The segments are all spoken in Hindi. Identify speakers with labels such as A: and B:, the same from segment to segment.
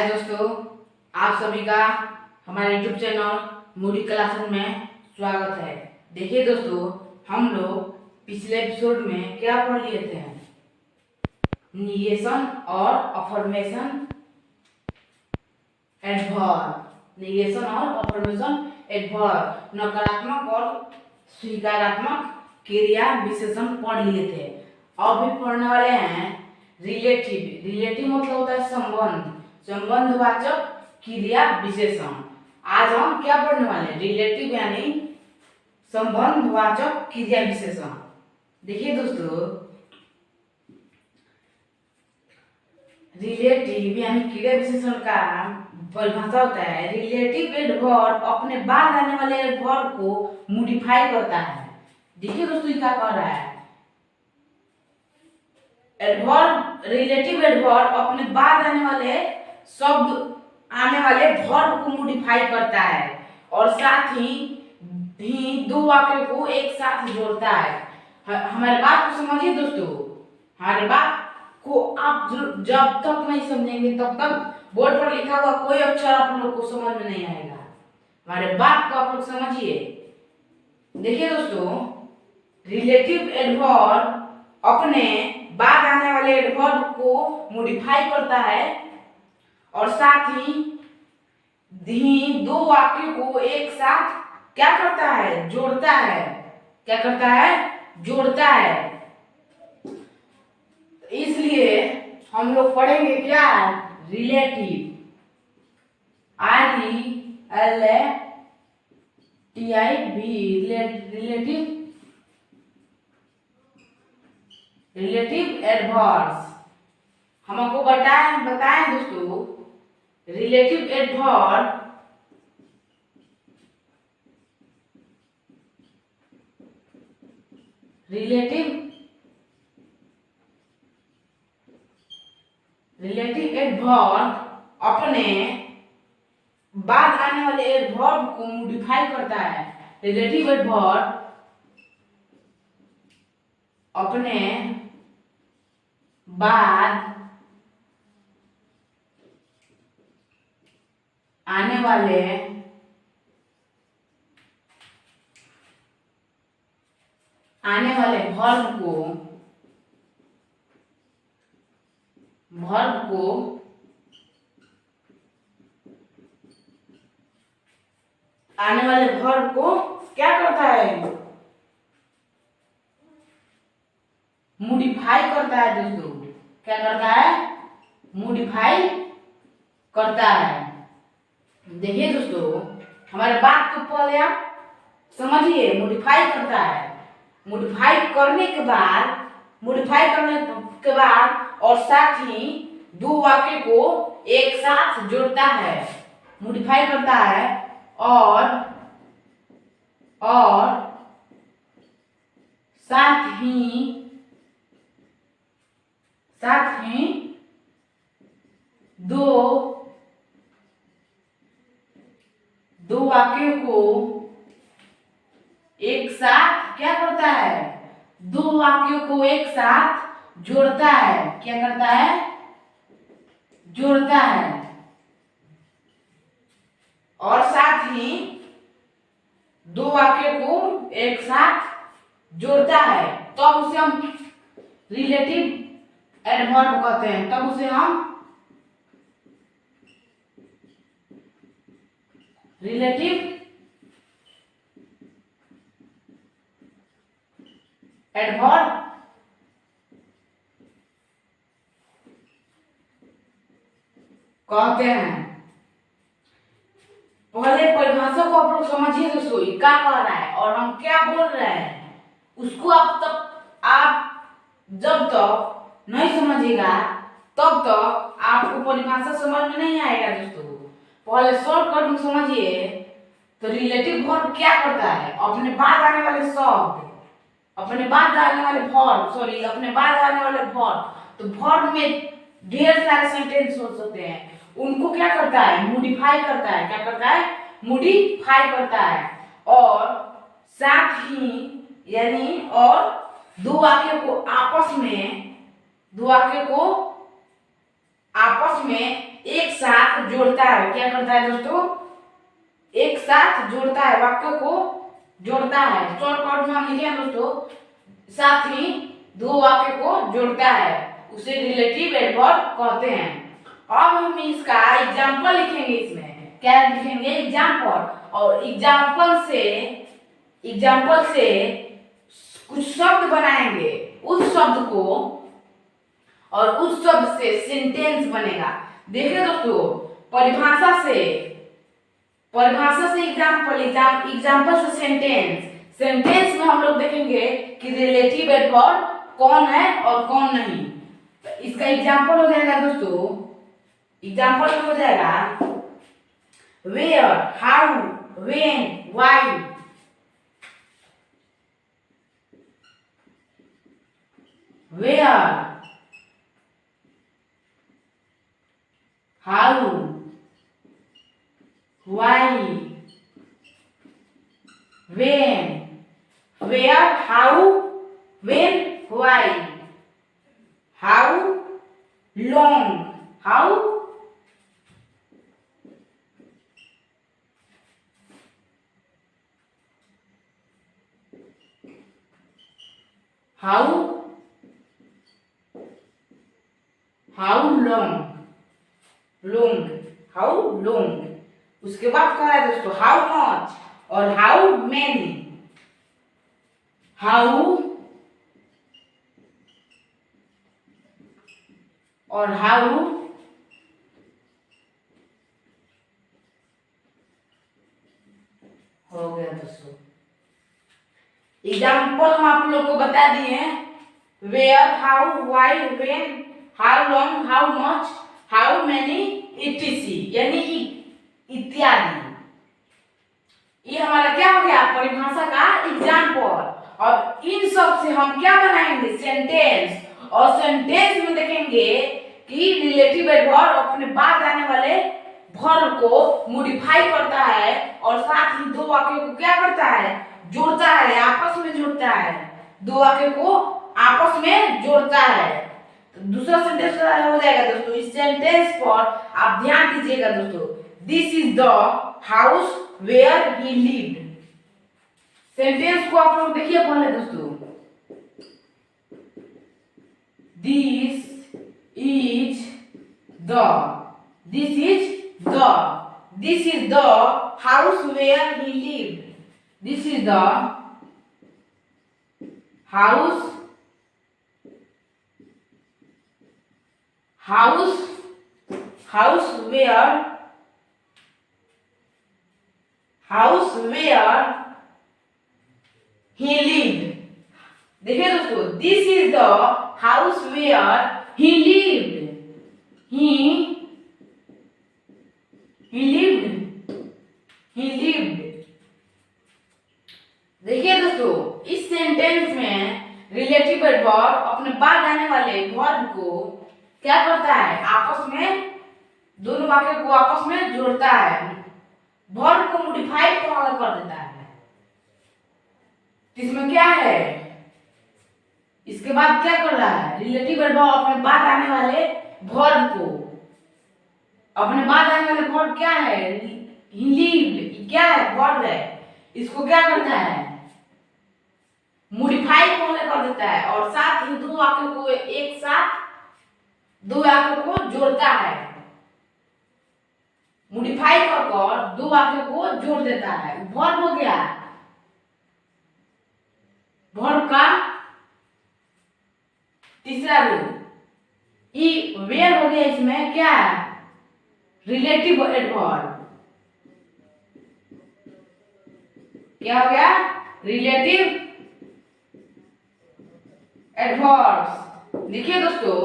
A: हाय दोस्तों, आप सभी का हमारे YouTube चैनल मूडी क्लासेस में स्वागत है। देखिए दोस्तों, हम लोग पिछले एपिसोड में क्या पढ़ लिए थे? निगेशन और अफर्मेशन एडवर्ब। निगेशन और अफर्मेशन एडवर्ब, नकारात्मक और स्वीकारात्मक क्रिया विशेषण पढ़ लिए थे। अब भी पढ़ने वाले हैं रिलेटिव। रिलेटिव मतलब होता है संबंध, संबंधवाचक क्रिया विशेषण। आज हम क्या पढ़ने वाले हैं? रिलेटिव यानी संबंधवाचक क्रिया विशेषण। देखिए दोस्तों, रिलेटिव यानी क्रिया विशेषण का परिभाषा होता है, रिलेटिव एडवर्ब अपने बाद आने वाले एडवर्ब को मॉडिफाई करता है। देखिए दोस्तों, ये क्या कर रहा है? एडवर्ब, रिलेटिव एडवर्ब अपने बाद आने वाले शब्द, आने वाले वर्ब को मॉडिफाई करता है और साथ ही दो वाक्यों को एक साथ जोड़ता है। हमारे बात को समझिए दोस्तों। हमारे बात को आप जब तक नहीं समझेंगे तब तक बोर्ड पर लिखा हुआ कोई अक्षर आप लोग को समझ में नहीं आएगा। हमारे बात को आप लोग समझिए। देखिए दोस्तों, रिलेटिव एडवर्ब अपने बाद आने वाले एडवर्ब को मॉडिफाई करता है और साथ ही दो वाक्यों को एक साथ क्या करता है? जोड़ता है। क्या करता है? जोड़ता है। इसलिए हम लोग पढ़ेंगे क्या? Relative, relative, relative adverbs. हमको बताएं दोस्तों, रिलेटिव एडवर्ब रिलेटिव एडवर्ब अपने बाद आने वाले एडवर्ब को मॉडिफाई करता है। रिलेटिव एडवर्ब अपने बाद आने वाले वर्ब को क्या करता है? मॉडिफाई करता है दोस्तों। क्या करता है? मॉडिफाई करता है। देखिए दोस्तों, हमारे बात को पहले आप समझिए। मॉडिफाई करता है। मॉडिफाई करने के बाद और साथ ही दो वाक्य को एक साथ जोड़ता है। मॉडिफाई करता है और साथ ही दो वाक्यों को एक साथ क्या करता है? दो वाक्यों को एक साथ जोड़ता है। क्या करता है? जोड़ता है। और साथ ही दो वाक्यों को एक साथ जोड़ता है, तब उसे हम रिलेटिव एडवर्ब कहते हैं। तब उसे हम रिलेटिव एडवर्ब कहते हैं। पहले परिभाषा को आप लोग समझिए दोस्तों, क्या कह रहा है और हम क्या बोल रहे हैं उसको आप जब तक नहीं समझिएगा तब तक आपको परिभाषा समझ में नहीं आएगा दोस्तों। पहले शॉर्टकट में समझिए। तो रिलेटिव वर्ब क्या करता है? अपने बाद आने वाले शब्द, अपने बाद आने वाले वर्ब, तो वर्ब में ढेर सारे सेंटेंस हो सकते हैं, उनको क्या करता है? मॉडिफाई करता है। क्या करता है? मॉडिफाई करता है। और साथ ही और दो वाक्यों को आपस में एक साथ जोड़ता है। क्या करता है दोस्तों? एक साथ जोड़ता है, वाक्यों को जोड़ता है। शॉर्टकट में हम लिखे हैं दोस्तों, साथ ही दो वाक्य को जोड़ता है, उसे रिलेटिव एडवर्ब कहते हैं। अब हम इसका एग्जाम्पल लिखेंगे। इसमें क्या लिखेंगे? एग्जाम्पल। और एग्जाम्पल से कुछ शब्द बनाएंगे, उस शब्द को, और उस शब्द से सेंटेंस बनेगा। देखिए दोस्तों, परिभाषा से एग्जाम्पल से सेंटेंस में हम लोग देखेंगे कि रिलेटिव एडवर्ब कौन है और कौन नहीं। तो इसका एग्जाम्पल हो जाएगा दोस्तों, एग्जाम्पल में हो जाएगा where, how, when, why. Where, how, why, when, where, how, when, why, how long, how long, उसके बाद कह रहा है दोस्तों हाउ मच और हाउ मैनी। हाउ और हाउ हो गया दोस्तों। एग्जाम्पल हम आप लोग को बता दिए हैं, where, how, why, when, how long, how much, how many, ETC, यानी इत्यादि। ये हमारा क्या हो गया? परिभाषा का एग्जाम्पल। और इन सब से हम क्या बनाएंगे? सेंटेंस। और सेंटेंस में देखेंगे कि रिलेटिव एडवर्ब अपने बाद आने वाले वर्ब को मॉडिफाई करता है और साथ ही दो वाक्यों को क्या करता है? जोड़ता है, आपस में जोड़ता है। दो वाक्यों को आपस में जोड़ता है। तो दूसरा सेंटेंस हो जाएगा दोस्तों। इस सेंटेंस पर आप ध्यान दीजिएगा दोस्तों, this is the house where he lived. Sentence को आप लोग देखिए पहले दोस्तों, this is the house where he lived. This is the house where he lived। देखिए दोस्तों, this is the house where he lived। he lived। देखिए दोस्तों, इस सेंटेंस में रिलेटिव एडवर्ब अपने बाद आने वाले वर्ब को क्या करता है? आपस में, दोनों वाक्य को आपस में जोड़ता है, वर्ब को मॉडिफाई कर देता है। इसमें क्या है? इसके बाद क्या कर रहा है? रिलेटिव एडवर्ब अपने बाद आने वाले वर्ब को, अपने बाद आने वाले वर्ब क्या है? ही लिव्ड, क्या है? वर्ब है। इसको क्या करता है? मॉडिफाई पहले कर देता है और साथ ही दो वाक्यों को एक साथ, दो वाक्यों को जोड़ता है। मॉडिफाई कर दो वाक्यों को जोड़ देता है। वर्ब हो गया, वर्ब का तीसरा रूप। वेयर हो गया, इसमें क्या है? Relative adverb. क्या हो गया? Relative adverbs. देखिए दोस्तों,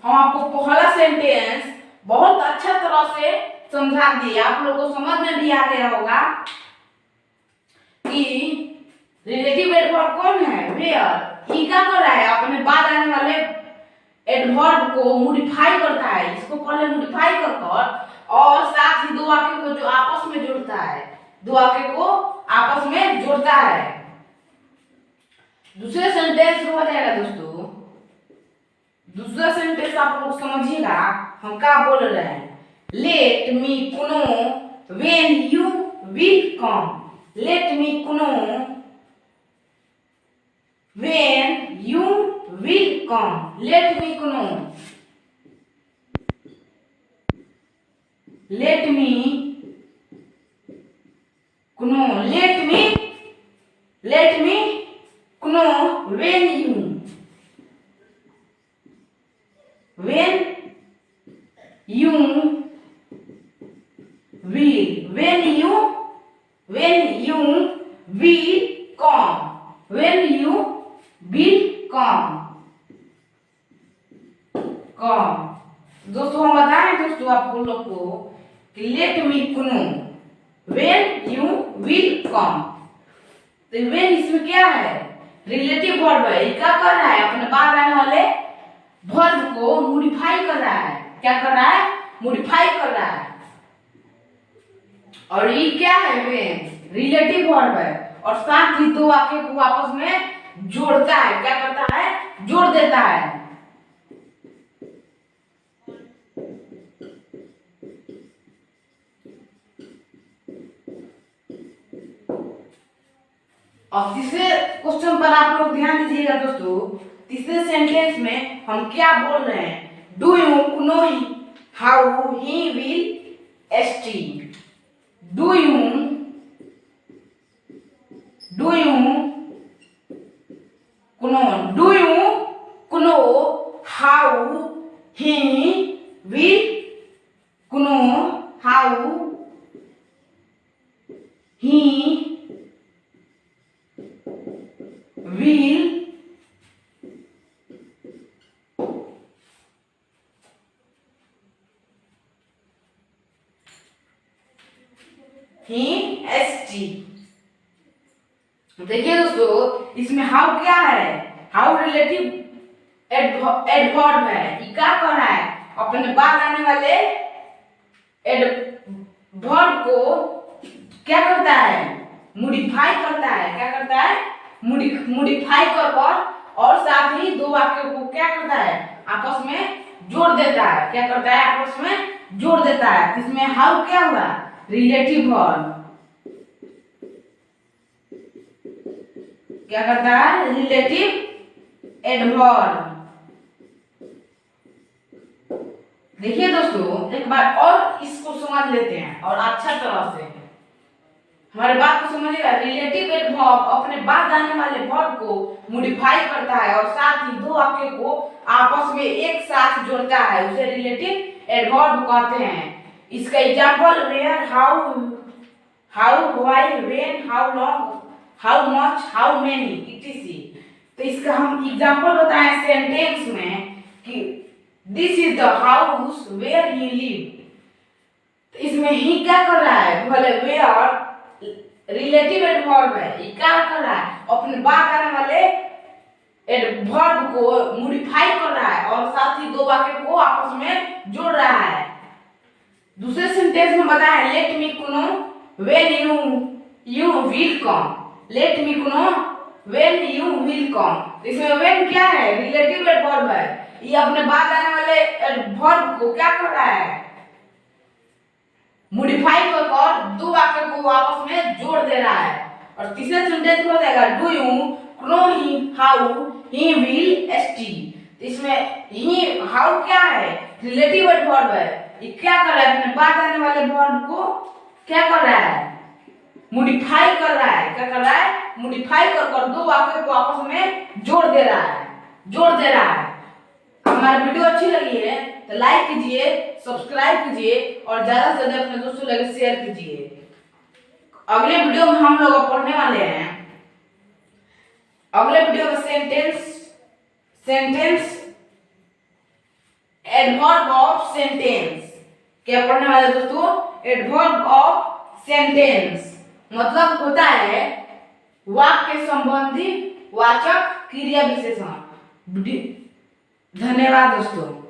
A: हम आपको पहला सेंटेंस बहुत अच्छा तरह से समझा दिए, आप लोगों को समझ में भी आ गया होगा कि रिलेटिव एडवर्ब कौन है? वेयर। ये क्या कर रहा है? अपने बाद आने वाले एडवर्ब को मॉडिफाई करता है। इसको पहले मॉडिफाई कर और साथ ही दो वाक्य को जो आपस में जोड़ता है, दो वाक्य को आपस में जोड़ता है। दूसरे सेंटेंस हो जाएगा दोस्तों। दूसरा सेंटेंस आप लोग समझिएगा, हम क्या बोल रहे हैं, let me Kuno when you will come, let me Kuno when you will come, let me Kuno, let me Kuno, let me Kuno when you will when you will come, when you will come। दोस्तों हम बताएं दोस्तों आप लोग को कि let me Kuno when you will come, तो when इसमें क्या है, रिलेटिव वर्ब है। क्या कर रहा है, अपने बाद आने वाले वर्ब को मॉडिफाई कर रहा है। क्या कर रहा है, मॉडिफाई कर रहा है। और ये क्या है, व्हेन रिलेटिव वर्ब है और साथ ही दो वाक्य को आपस में जोड़ता है। क्या करता है, जोड़ देता है। और तीसरे क्वेश्चन पर आप लोग ध्यान दीजिएगा दोस्तों। तीसरे सेंटेंस में हम क्या बोल रहे हैं, do you know how he will stay, do you Kuno how he will Kuno how he will he st। देखिए दोस्तों इसमें हाउ क्या है, हाउ रिलेटिव एडवर्ब है। ये क्या कर रहा है, अपने बाद आने वाले एडवर्ब को क्या करता है, मॉडिफाई करता है। क्या करता है, मॉडिफाई कर और साथ ही दो वाक्यों को क्या करता है, आपस में जोड़ देता है। क्या करता है, आपस में जोड़ देता है। इसमें हाउ क्या हुआ, रिलेटिव वर्ब। क्या करता है, रिलेटिव एडवर्ब। देखिए दोस्तों एक बार और इसको समझ लेते हैं और अच्छा तरह से हमारे बात को समझिएगा। रिलेटिव एडवर्ब अपने बाद आने वाले वर्ब को मॉडिफाई करता है और साथ ही दो वाक्य को आपस में एक साथ जोड़ता है, उसे रिलेटिव एडवर्ब कहते हैं। इसका example where, how, why, when, how long, how much, how many etc। तो इसका हम एग्जांपल बताएं सेंटेंस में कि this is the house where he live. इसमें ही क्या कर रहा है, भले वेयर रिलेटिव एडवर्ब है। ये क्या कर रहा है, अपने बाद आने वाले एडवर्ब को मॉडिफाई कर रहा है और साथ ही दो वाक्य को आपस में जोड़ रहा है। दूसरे सेंटेंस में बताया let me Kuno when you will come, let me Kuno when you will come. इसमें व्हेन क्या है, रिलेटिव एडवर्ब है। ये अपने बाद आने वाले एडवर्ब को क्या कर रहा है, मॉडिफाई कर दो वाक्य को आपस में जोड़ दे रहा है। और तीसरे सेंटेंस में हो जाएगा do you know how he will stay. इसमें ही हाउ क्या है, रिलेटिव एडवर्ब है। ये क्या कर रहा है, अपने बाद आने वाले वर्ब को क्या कर रहा है, मॉडिफाई कर रहा है। क्या कर रहा है, मॉडिफाई कर दो वाक्य को आपस में जोड़ दे रहा है। हमारी वीडियो अच्छी लगी है तो लाइक कीजिए, सब्सक्राइब कीजिए और ज्यादा से ज्यादा अपने दोस्तों लगे शेयर कीजिए। अगले वीडियो में हम लोग पढ़ने वाले हैं, अगले वीडियो में सेंटेंस एडवर्ब ऑफ सेंटेंस क्या पढ़ने वाले दोस्तों, एडवर्ब ऑफ सेंटेंस मतलब होता है वाक्य संबंधी वाचक क्रिया विशेषण। धन्यवाद दोस्तों।